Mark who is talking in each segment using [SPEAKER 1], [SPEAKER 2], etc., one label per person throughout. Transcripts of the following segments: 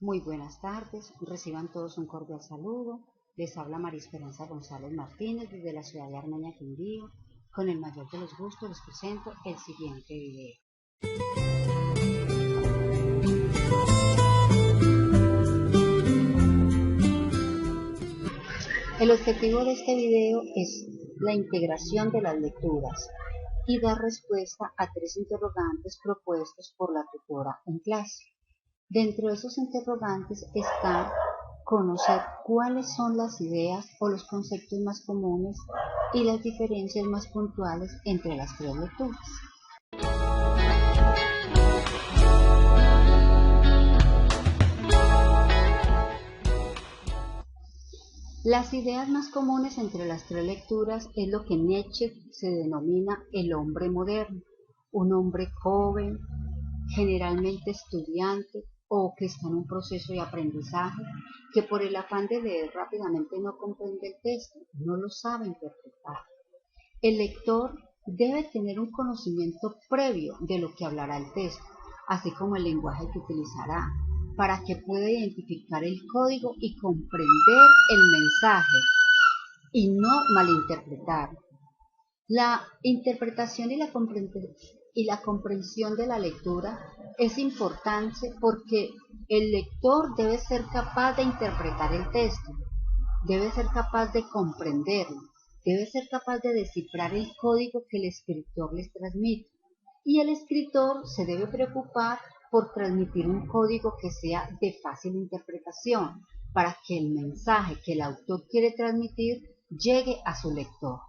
[SPEAKER 1] Muy buenas tardes, reciban todos un cordial saludo. Les habla María Esperanza González Martínez desde la ciudad de Armenia, Quindío. Con el mayor de los gustos les presento el siguiente video. El objetivo de este video es la integración de las lecturas y dar respuesta a 3 interrogantes propuestos por la tutora en clase. Dentro de esos interrogantes está conocer cuáles son las ideas o los conceptos más comunes y las diferencias más puntuales entre las 3 lecturas. Las ideas más comunes entre las 3 lecturas es lo que Nietzsche se denomina el hombre moderno, un hombre joven, generalmente estudiante o que está en un proceso de aprendizaje, que por el afán de leer rápidamente no comprende el texto, no lo sabe interpretar. El lector debe tener un conocimiento previo de lo que hablará el texto, así como el lenguaje que utilizará, para que pueda identificar el código y comprender el mensaje y no malinterpretarlo. La interpretación y la comprensión de la lectura es importante porque el lector debe ser capaz de interpretar el texto, debe ser capaz de comprenderlo, debe ser capaz de descifrar el código que el escritor les transmite. Y el escritor se debe preocupar por transmitir un código que sea de fácil interpretación, para que el mensaje que el autor quiere transmitir llegue a su lector.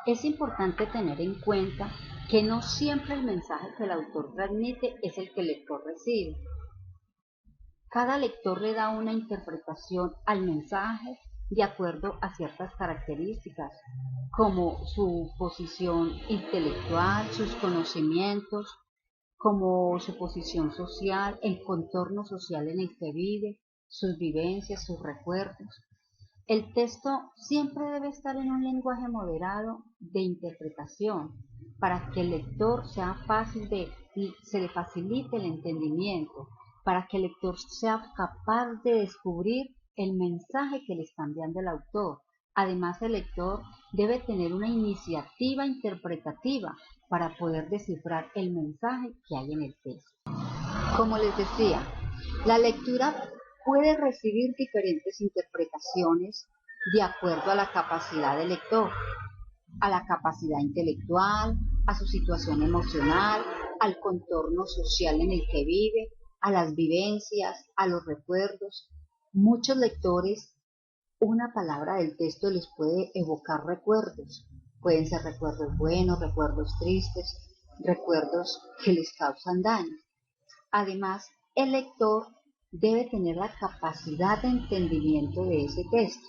[SPEAKER 1] Es importante tener en cuenta que no siempre el mensaje que el autor transmite es el que el lector recibe. Cada lector le da una interpretación al mensaje de acuerdo a ciertas características, como su posición intelectual, sus conocimientos, como su posición social, el contorno social en el que vive, sus vivencias, sus recuerdos. El texto siempre debe estar en un lenguaje moderado de interpretación para que el lector se le facilite el entendimiento, para que el lector sea capaz de descubrir el mensaje que le está enviando el autor. Además, el lector debe tener una iniciativa interpretativa para poder descifrar el mensaje que hay en el texto. Como les decía, la lectura puede recibir diferentes interpretaciones de acuerdo a la capacidad del lector, a la capacidad intelectual, a su situación emocional, al contorno social en el que vive, a las vivencias, a los recuerdos. Muchos lectores, una palabra del texto les puede evocar recuerdos. Pueden ser recuerdos buenos, recuerdos tristes, recuerdos que les causan daño. Además, el lector debe tener la capacidad de entendimiento de ese texto.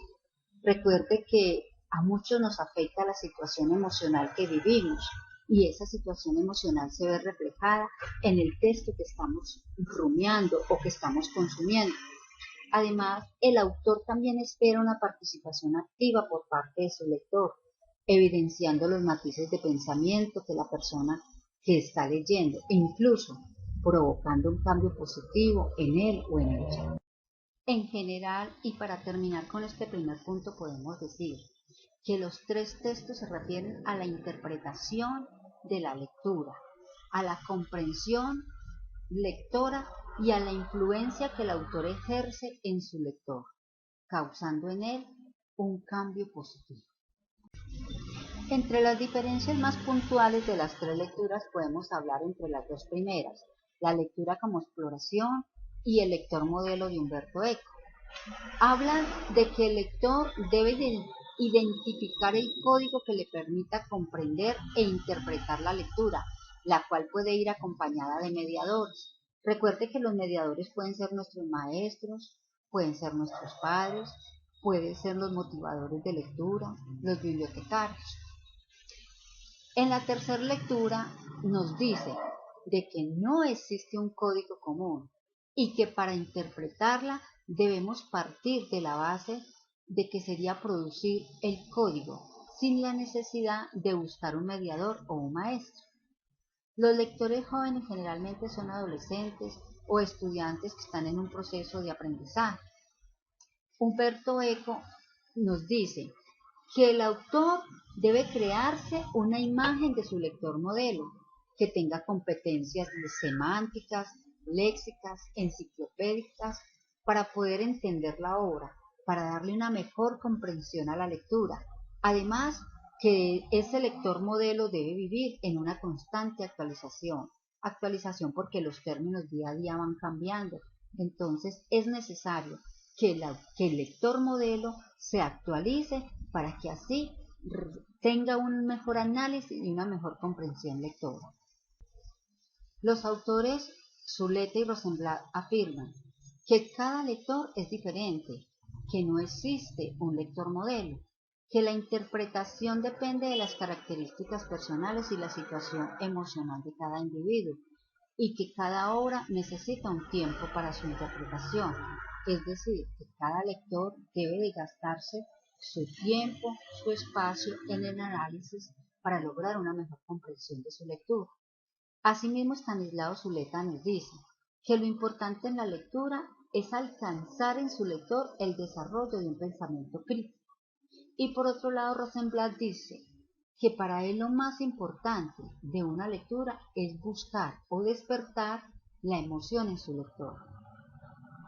[SPEAKER 1] Recuerde que a muchos nos afecta la situación emocional que vivimos y esa situación emocional se ve reflejada en el texto que estamos rumiando o que estamos consumiendo. Además, el autor también espera una participación activa por parte de su lector, evidenciando los matices de pensamiento que la persona que está leyendo e incluso provocando un cambio positivo en él o en ella. En general, y para terminar con este primer punto, podemos decir que los 3 textos se refieren a la interpretación de la lectura, a la comprensión lectora y a la influencia que el autor ejerce en su lector, causando en él un cambio positivo. Entre las diferencias más puntuales de las 3 lecturas podemos hablar entre las 2 primeras, la lectura como exploración y el lector modelo de Umberto Eco. Hablan de que el lector debe identificar el código que le permita comprender e interpretar la lectura, la cual puede ir acompañada de mediadores. Recuerde que los mediadores pueden ser nuestros maestros, pueden ser nuestros padres, pueden ser los motivadores de lectura, los bibliotecarios. En la tercera lectura nos dice de que no existe un código común y que para interpretarla debemos partir de la base de que sería producir el código sin la necesidad de buscar un mediador o un maestro. Los lectores jóvenes generalmente son adolescentes o estudiantes que están en un proceso de aprendizaje. Humberto Eco nos dice que el autor debe crearse una imagen de su lector modelo, que tenga competencias semánticas, léxicas, enciclopédicas, para poder entender la obra, para darle una mejor comprensión a la lectura. Además, que ese lector modelo debe vivir en una constante actualización porque los términos día a día van cambiando. Entonces es necesario que el lector modelo se actualice para que así tenga un mejor análisis y una mejor comprensión lectora. Los autores Zuleta y Rosenblatt afirman que cada lector es diferente, que no existe un lector modelo, que la interpretación depende de las características personales y la situación emocional de cada individuo, y que cada obra necesita un tiempo para su interpretación, es decir, que cada lector debe de gastarse su tiempo, su espacio en el análisis para lograr una mejor comprensión de su lectura. Asimismo, Stanislao Zuleta nos dice que lo importante en la lectura es alcanzar en su lector el desarrollo de un pensamiento crítico. Y por otro lado, Rosenblatt dice que para él lo más importante de una lectura es buscar o despertar la emoción en su lector.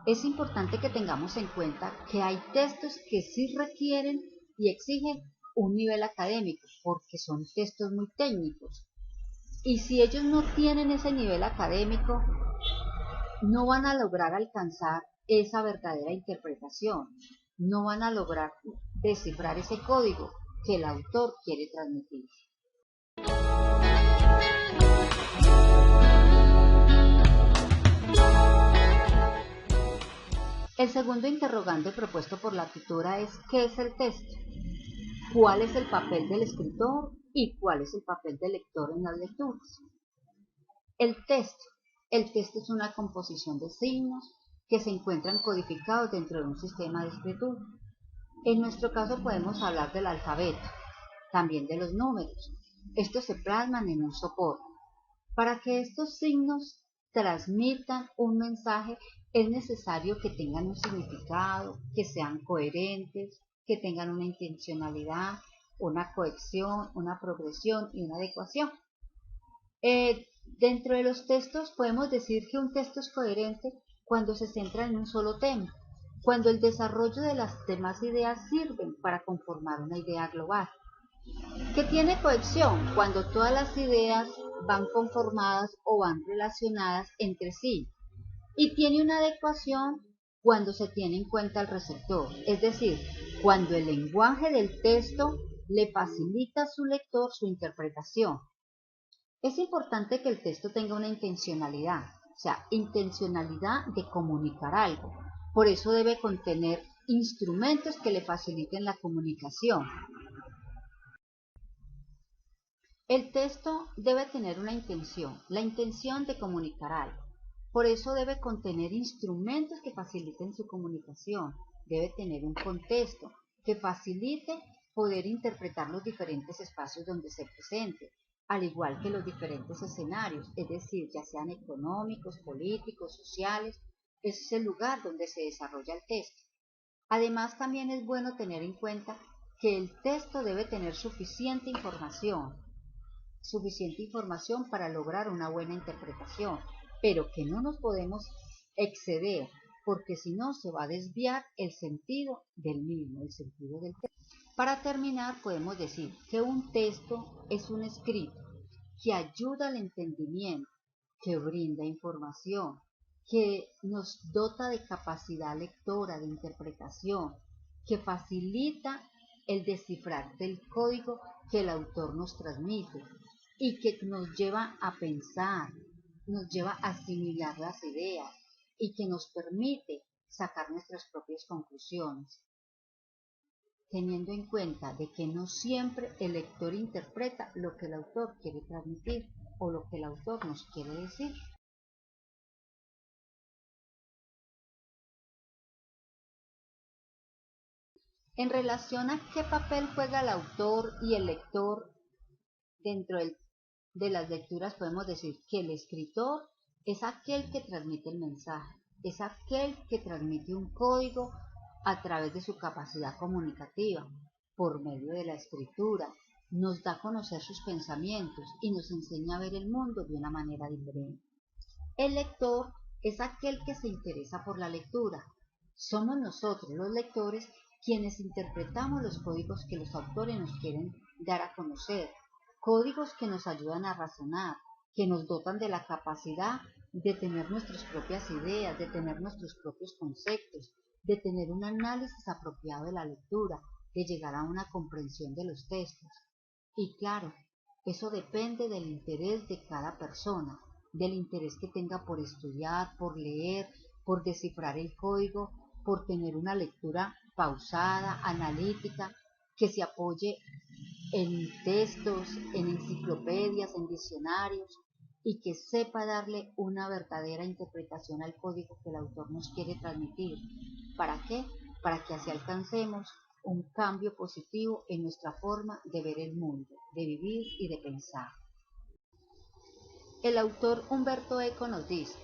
[SPEAKER 1] Es importante que tengamos en cuenta que hay textos que sí requieren y exigen un nivel académico, porque son textos muy técnicos. Y si ellos no tienen ese nivel académico, no van a lograr alcanzar esa verdadera interpretación, no van a lograr descifrar ese código que el autor quiere transmitir. El segundo interrogante propuesto por la tutora es ¿qué es el texto? ¿Cuál es el papel del escritor y cuál es el papel del lector en las lecturas? El texto es una composición de signos que se encuentran codificados dentro de un sistema de escritura. En nuestro caso podemos hablar del alfabeto, también de los números. Estos se plasman en un soporte. Para que estos signos transmitan un mensaje es necesario que tengan un significado, que sean coherentes, que tengan una intencionalidad, una cohesión, una progresión y una adecuación. Dentro de los textos podemos decir que un texto es coherente cuando se centra en un solo tema, cuando el desarrollo de las demás ideas sirven para conformar una idea global. Que tiene cohesión cuando todas las ideas van conformadas o van relacionadas entre sí. Y tiene una adecuación cuando se tiene en cuenta el receptor, es decir, cuando el lenguaje del texto le facilita a su lector su interpretación. Es importante que el texto tenga una intencionalidad, o sea, intencionalidad de comunicar algo. Por eso debe contener instrumentos que le faciliten la comunicación. El texto debe tener una intención, la intención de comunicar algo. Por eso debe contener instrumentos que faciliten su comunicación. Debe tener un contexto que facilite poder interpretar los diferentes espacios donde se presente, al igual que los diferentes escenarios, es decir, ya sean económicos, políticos, sociales, ese es el lugar donde se desarrolla el texto. Además, también es bueno tener en cuenta que el texto debe tener suficiente información para lograr una buena interpretación, pero que no nos podemos exceder, porque si no se va a desviar el sentido del mismo, el sentido del texto. Para terminar, podemos decir que un texto es un escrito que ayuda al entendimiento, que brinda información, que nos dota de capacidad lectora, de interpretación, que facilita el descifrar del código que el autor nos transmite y que nos lleva a pensar, nos lleva a asimilar las ideas y que nos permite sacar nuestras propias conclusiones, teniendo en cuenta de que no siempre el lector interpreta lo que el autor quiere transmitir o lo que el autor nos quiere decir. En relación a qué papel juega el autor y el lector dentro de las lecturas, podemos decir que el escritor es aquel que transmite el mensaje, es aquel que transmite un código a través de su capacidad comunicativa, por medio de la escritura, nos da a conocer sus pensamientos y nos enseña a ver el mundo de una manera diferente. El lector es aquel que se interesa por la lectura. Somos nosotros, los lectores, quienes interpretamos los códigos que los autores nos quieren dar a conocer, códigos que nos ayudan a razonar, que nos dotan de la capacidad de tener nuestras propias ideas, de tener nuestros propios conceptos, de tener un análisis apropiado de la lectura, de llegar a una comprensión de los textos. Y claro, eso depende del interés de cada persona, del interés que tenga por estudiar, por leer, por descifrar el código, por tener una lectura pausada, analítica, que se apoye en textos, en enciclopedias, en diccionarios, y que sepa darle una verdadera interpretación al código que el autor nos quiere transmitir. ¿Para qué? Para que así alcancemos un cambio positivo en nuestra forma de ver el mundo, de vivir y de pensar. El autor Humberto Eco nos dice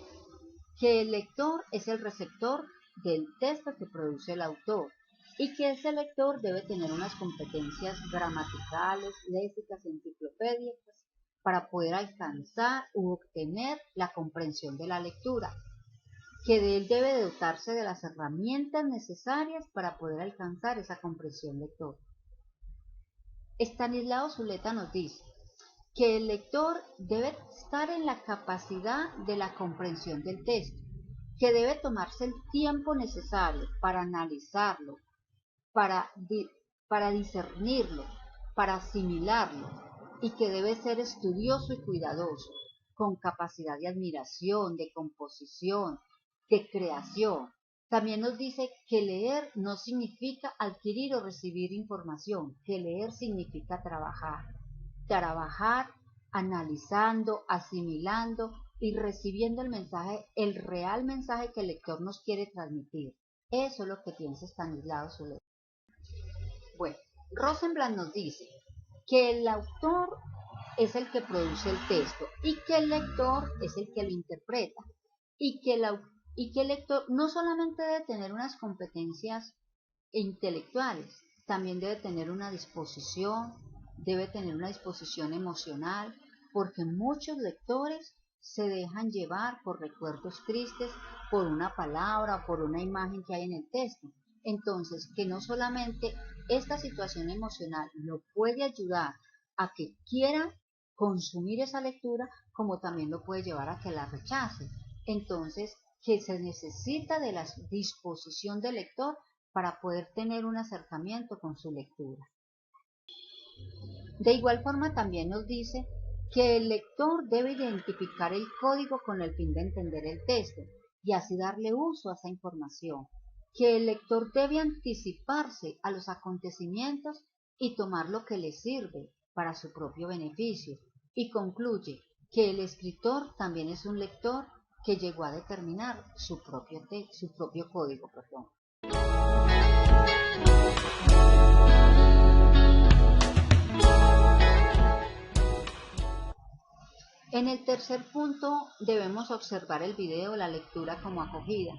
[SPEAKER 1] que el lector es el receptor del texto que produce el autor y que ese lector debe tener unas competencias gramaticales, léxicas, enciclopédicas para poder alcanzar u obtener la comprensión de la lectura, que de él debe dotarse de las herramientas necesarias para poder alcanzar esa comprensión lectora. Estanislao Zuleta nos dice que el lector debe estar en la capacidad de la comprensión del texto, que debe tomarse el tiempo necesario para analizarlo, para, para discernirlo, para asimilarlo, y que debe ser estudioso y cuidadoso, con capacidad de admiración, de composición, de creación. También nos dice que leer no significa adquirir o recibir información, que leer significa trabajar analizando, asimilando y recibiendo el mensaje, el real mensaje que el lector nos quiere transmitir. Eso es lo que piensa Estanislao Zuleta. Bueno, Rosenblatt nos dice que el autor es el que produce el texto y que el lector es el que lo interpreta y que el lector no solamente debe tener unas competencias intelectuales, también debe tener una disposición emocional, porque muchos lectores se dejan llevar por recuerdos tristes, por una palabra, por una imagen que hay en el texto. Entonces, que no solamente esta situación emocional lo puede ayudar a que quiera consumir esa lectura, como también lo puede llevar a que la rechace. Entonces, que se necesita de la disposición del lector para poder tener un acercamiento con su lectura. De igual forma también nos dice que el lector debe identificar el código con el fin de entender el texto y así darle uso a esa información, que el lector debe anticiparse a los acontecimientos y tomar lo que le sirve para su propio beneficio, y concluye que el escritor también es un lector que llegó a determinar su propio código. En el tercer punto debemos observar el video La lectura como acogida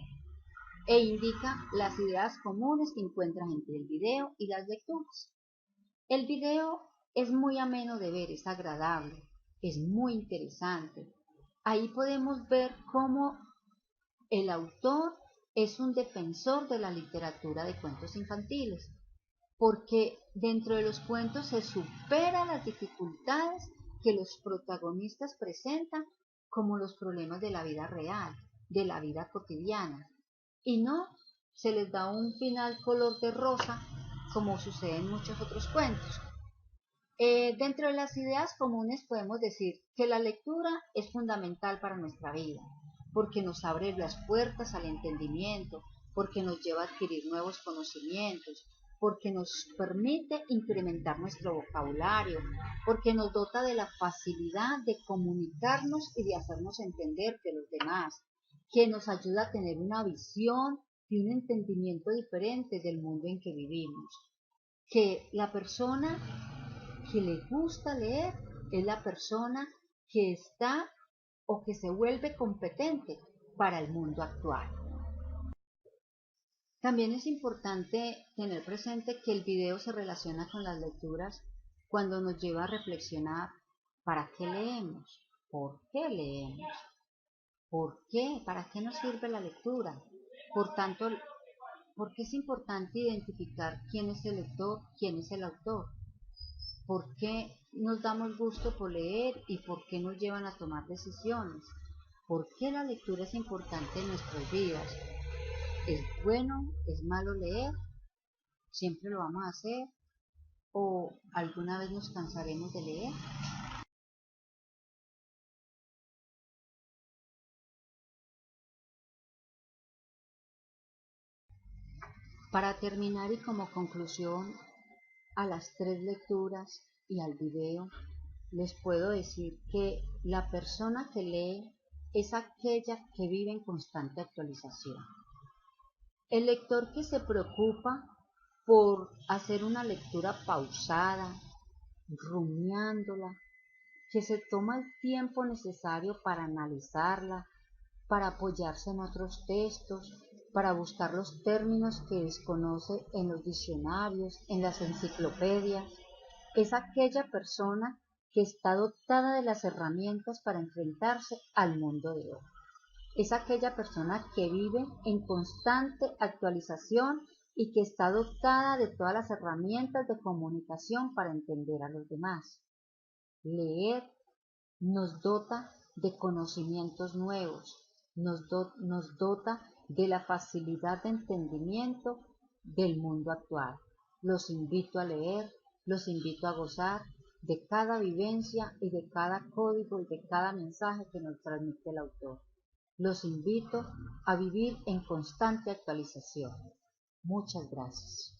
[SPEAKER 1] e indica las ideas comunes que encuentras entre el video y las lecturas. El video es muy ameno de ver, es agradable, es muy interesante. Ahí podemos ver cómo el autor es un defensor de la literatura de cuentos infantiles, porque dentro de los cuentos se supera las dificultades que los protagonistas presentan como los problemas de la vida real, de la vida cotidiana, y no se les da un final color de rosa como sucede en muchos otros cuentos. Dentro de las ideas comunes podemos decir que la lectura es fundamental para nuestra vida, porque nos abre las puertas al entendimiento, porque nos lleva a adquirir nuevos conocimientos, porque nos permite incrementar nuestro vocabulario, porque nos dota de la facilidad de comunicarnos y de hacernos entender de los demás, que nos ayuda a tener una visión y un entendimiento diferente del mundo en que vivimos, que la persona que le gusta leer es la persona que está o que se vuelve competente para el mundo actual. También es importante tener presente que el video se relaciona con las lecturas cuando nos lleva a reflexionar ¿para qué leemos? ¿Por qué leemos? ¿Por qué? ¿Para qué nos sirve la lectura? Por tanto, ¿por qué es importante identificar quién es el lector, quién es el autor? ¿Por qué nos damos gusto por leer y por qué nos llevan a tomar decisiones? ¿Por qué la lectura es importante en nuestras vidas? ¿Es bueno, es malo leer? ¿Siempre lo vamos a hacer? ¿O alguna vez nos cansaremos de leer? Para terminar y como conclusión a las 3 lecturas y al video, les puedo decir que la persona que lee es aquella que vive en constante actualización. El lector que se preocupa por hacer una lectura pausada, rumiándola, que se toma el tiempo necesario para analizarla, para apoyarse en otros textos, para buscar los términos que desconoce en los diccionarios, en las enciclopedias, es aquella persona que está dotada de las herramientas para enfrentarse al mundo de hoy. Es aquella persona que vive en constante actualización y que está dotada de todas las herramientas de comunicación para entender a los demás. Leer nos dota de conocimientos nuevos, nos dota de la facilidad de entendimiento del mundo actual. Los invito a leer, los invito a gozar de cada vivencia y de cada código y de cada mensaje que nos transmite el autor. Los invito a vivir en constante actualización. Muchas gracias.